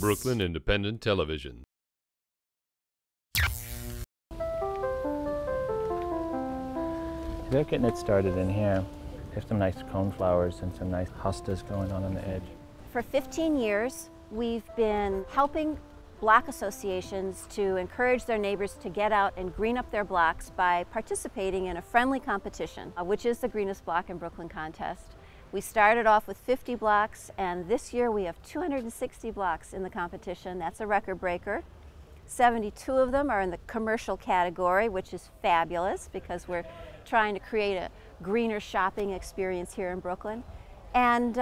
Brooklyn Independent Television. They're getting it started in here. There's some nice coneflowers and some nice hostas going on the edge. For 15 years, we've been helping block associations to encourage their neighbors to get out and green up their blocks by participating in a friendly competition, which is the Greenest Block in Brooklyn contest. We started off with 50 blocks, and this year we have 260 blocks in the competition. That's a record breaker. 72 of them are in the commercial category, which is fabulous because we're trying to create a greener shopping experience here in Brooklyn. And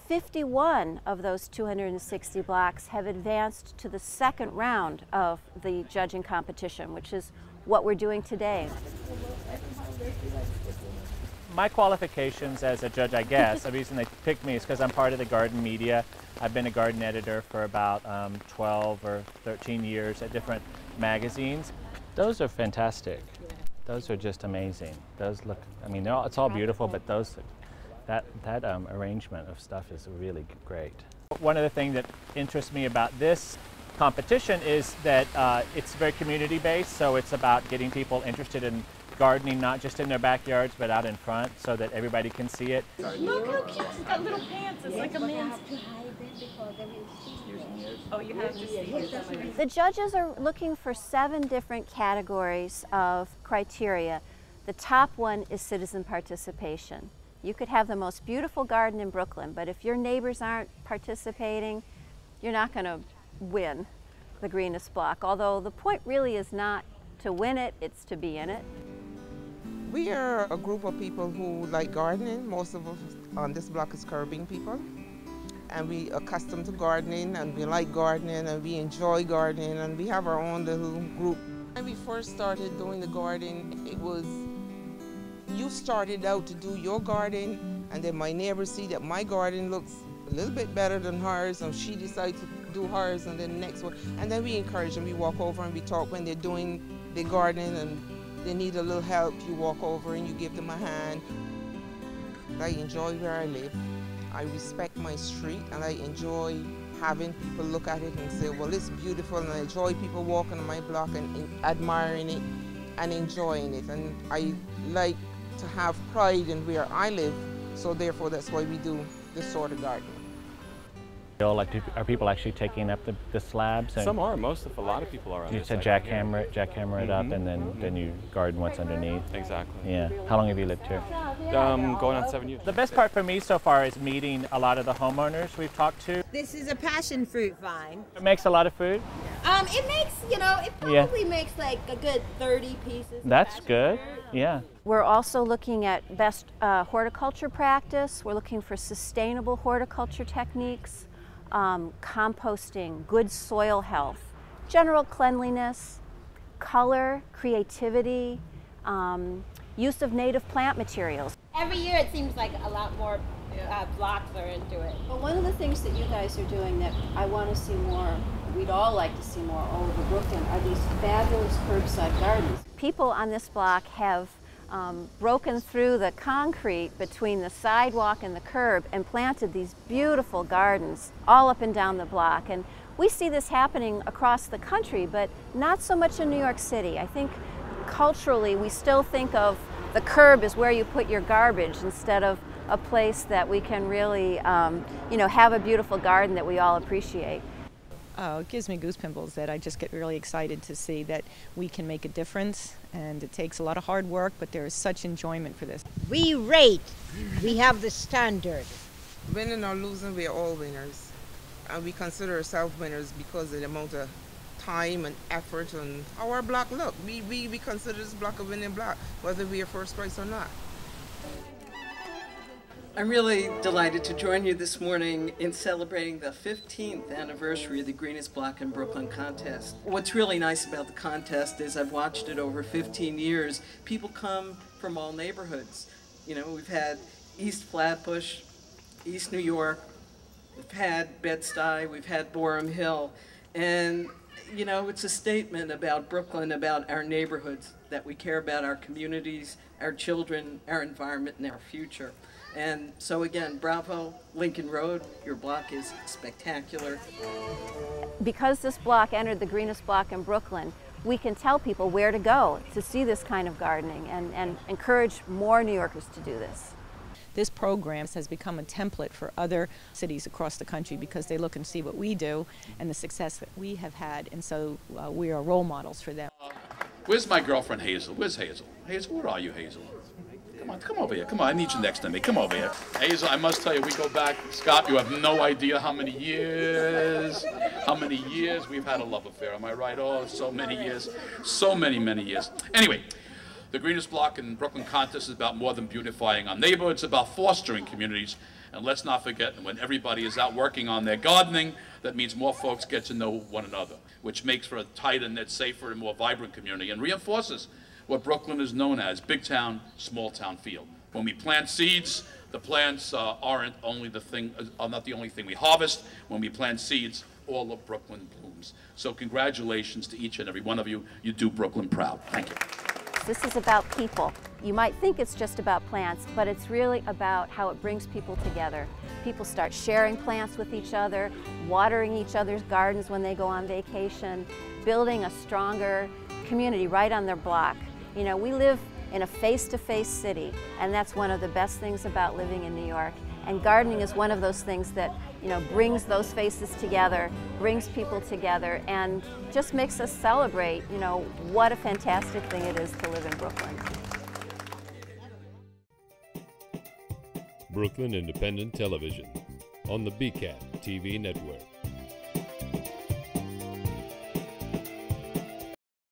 51 of those 260 blocks have advanced to the second round of the judging competition, which is what we're doing today. My qualifications as a judge, I guess, the reason they picked me is because I'm part of the garden media. I've been a garden editor for about 12 or 13 years at different magazines. Those are fantastic. Those are just amazing. Those look, I mean, it's all beautiful, but that arrangement of stuff is really great. One of the things that interests me about this competition is that it's very community-based, so it's about getting people interested in gardening, not just in their backyards, but out in front, so that everybody can see it. Look how cute! It's got little pants. It's like a man's. Oh, you have to see. The judges are looking for 7 different categories of criteria. The top one is citizen participation. You could have the most beautiful garden in Brooklyn, but if your neighbors aren't participating, you're not going to win the Greenest Block. Although the point really is not to win it, it's to be in it. We are a group of people who like gardening. Most of us on this block is Caribbean people. And we are accustomed to gardening, and we like gardening, and we enjoy gardening, and we have our own little group. When we first started doing the garden, it was, you started out to do your garden, and then my neighbors see that my garden looks a little bit better than hers, and she decides to do hers, and then the next one. And then we encourage them. We walk over and we talk when they're doing their garden and they need a little help. You walk over and you give them a hand. I enjoy where I live. I respect my street, and I enjoy having people look at it and say, well, it's beautiful, and I enjoy people walking on my block and admiring it and enjoying it. And I like to have pride in where I live, so therefore that's why we do this sort of garden. Are people actually taking up the slabs? Some are. A lot of people are on You this. said jackhammer it up, and then you garden what's underneath. Exactly. Yeah. How long have you lived here? Going on 7 years. The best part for me so far is meeting a lot of the homeowners we've talked to. This is a passion fruit vine. It makes a lot of food. It makes, it probably makes like a good 30 pieces. That's good. Yeah. We're also looking at best horticulture practice. We're looking for sustainable horticulture techniques, composting, good soil health, general cleanliness, color, creativity, use of native plant materials. Every year it seems like a lot more blocks are into it. But one of the things that you guys are doing that I want to see more, we'd all like to see more all over Brooklyn, are these fabulous curbside gardens. People on this block have broken through the concrete between the sidewalk and the curb and planted these beautiful gardens all up and down the block. And we see this happening across the country, but not so much in New York City. I think culturally we still think of the curb as where you put your garbage instead of a place that we can really have a beautiful garden that we all appreciate. It gives me goosepimples that I just get really excited to see that we can make a difference, and it takes a lot of hard work, but there is such enjoyment for this. We rate. We have the standard. Winning or losing, we're all winners. And we consider ourselves winners because of the amount of time and effort and how our block look. We consider this block a winning block, whether we are first place or not. I'm really delighted to join you this morning in celebrating the 15th anniversary of the Greenest Block in Brooklyn contest. What's really nice about the contest is I've watched it over 15 years. People come from all neighborhoods. We've had East Flatbush, East New York, we've had Bed-Stuy, we've had Boerum Hill, and it's a statement about Brooklyn, about our neighborhoods, that we care about our communities, our children, our environment, and our future. And so again, bravo, Lincoln Road, your block is spectacular. Because this block entered the Greenest Block in Brooklyn, we can tell people where to go to see this kind of gardening and encourage more New Yorkers to do this. This program has become a template for other cities across the country because they look and see what we do and the success that we have had, and so we are role models for them. Where's my girlfriend Hazel? Where's Hazel? Hazel, where are you, Hazel? Come over here. Come on, I need you next to me. Come over here. Hazel, I must tell you, we go back, Scott, you have no idea how many years we've had a love affair. Am I right? Oh, so many years. So many years. Anyway, the Greenest Block in Brooklyn contest is about more than beautifying our neighborhood. It's about fostering communities. And let's not forget, when everybody is out working on their gardening, that means more folks get to know one another, which makes for a tighter knit, safer, and more vibrant community, and reinforces what Brooklyn is known as: big town, small town feel. When we plant seeds, the plants aren't not the only thing we harvest. When we plant seeds, all of Brooklyn blooms. So congratulations to each and every one of you. You do Brooklyn proud. Thank you. This is about people. You might think it's just about plants, but it's really about how it brings people together. People start sharing plants with each other, watering each other's gardens when they go on vacation, building a stronger community right on their block. You know, we live in a face-to-face city, and that's one of the best things about living in New York. And gardening is one of those things that, you know, brings those faces together, brings people together, and just makes us celebrate, you know, what a fantastic thing it is to live in Brooklyn. Brooklyn Independent Television on the BCAT TV network.